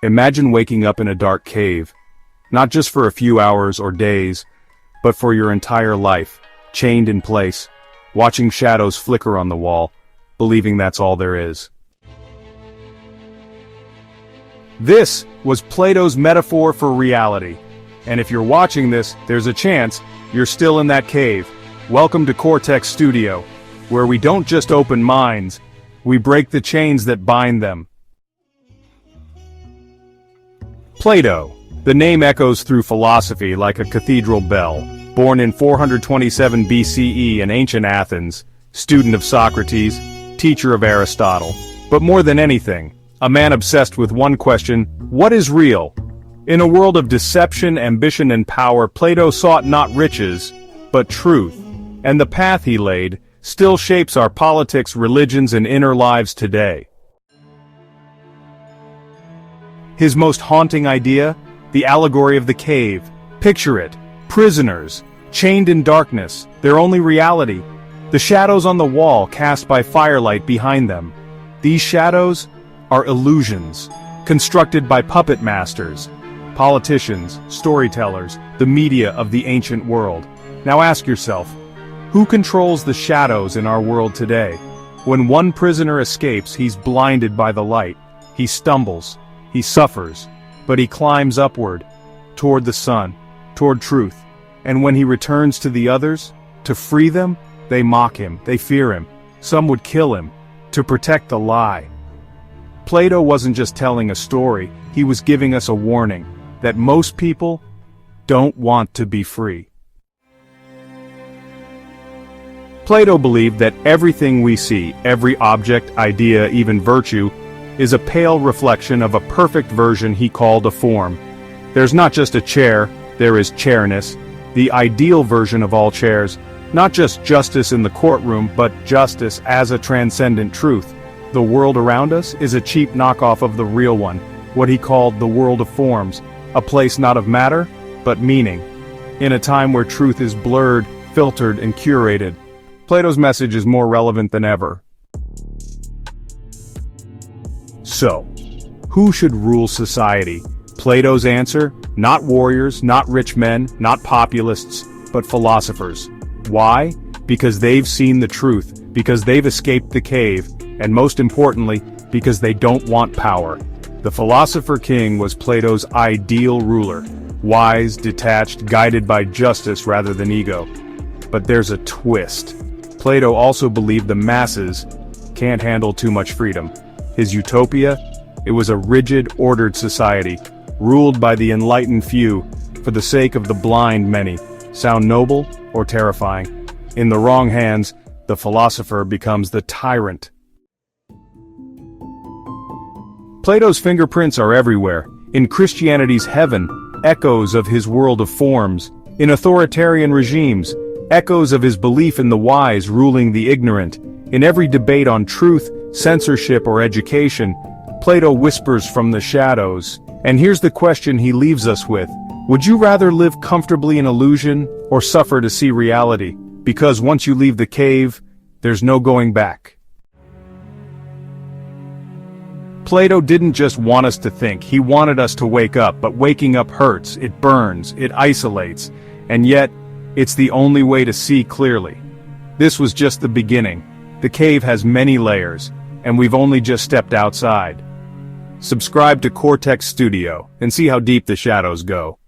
Imagine waking up in a dark cave, not just for a few hours or days, but for your entire life, chained in place, watching shadows flicker on the wall, believing that's all there is. This was Plato's metaphor for reality. And if you're watching this, there's a chance you're still in that cave. Welcome to Cortex Studio, where we don't just open minds, we break the chains that bind them. Plato. The name echoes through philosophy like a cathedral bell. Born in 427 BCE in ancient Athens, student of Socrates, teacher of Aristotle. But more than anything, a man obsessed with one question: what is real? In a world of deception, ambition, and power, Plato sought not riches, but truth. And the path he laid still shapes our politics, religions, and inner lives today. His most haunting idea? The allegory of the cave. Picture it. Prisoners, chained in darkness, their only reality. The shadows on the wall cast by firelight behind them. These shadows are illusions, constructed by puppet masters, politicians, storytellers, the media of the ancient world. Now ask yourself, who controls the shadows in our world today? When one prisoner escapes, he's blinded by the light. He stumbles, he suffers, but he climbs upward, toward the sun, toward truth. And when he returns to the others, to free them, they mock him, they fear him. Some would kill him, to protect the lie. Plato wasn't just telling a story, he was giving us a warning, that most people don't want to be free. Plato believed that everything we see, every object, idea, even virtue, is a pale reflection of a perfect version he called a form. There's not just a chair, there is chairness, the ideal version of all chairs, not just justice in the courtroom, but justice as a transcendent truth. The world around us is a cheap knockoff of the real one, what he called the world of forms, a place not of matter, but meaning. In a time where truth is blurred, filtered, and curated, Plato's message is more relevant than ever. So, who should rule society? Plato's answer? Not warriors, not rich men, not populists, but philosophers. Why? Because they've seen the truth, because they've escaped the cave, and most importantly, because they don't want power. The Philosopher-King was Plato's ideal ruler, wise, detached, guided by justice rather than ego. But there's a twist. Plato also believed the masses can't handle too much freedom. His utopia? It was a rigid, ordered society, ruled by the enlightened few, for the sake of the blind many. Sound noble or terrifying? In the wrong hands, the philosopher becomes the tyrant. Plato's fingerprints are everywhere. In Christianity's heaven, echoes of his world of forms. In authoritarian regimes, echoes of his belief in the wise ruling the ignorant. In every debate on truth, censorship, or education, Plato whispers from the shadows. And here's the question he leaves us with. Would you rather live comfortably in illusion, or suffer to see reality? Because once you leave the cave, there's no going back. Plato didn't just want us to think, he wanted us to wake up, but waking up hurts, it burns, it isolates, and yet, it's the only way to see clearly. This was just the beginning. The cave has many layers, and we've only just stepped outside. Subscribe to Cortex Studio, and see how deep the shadows go.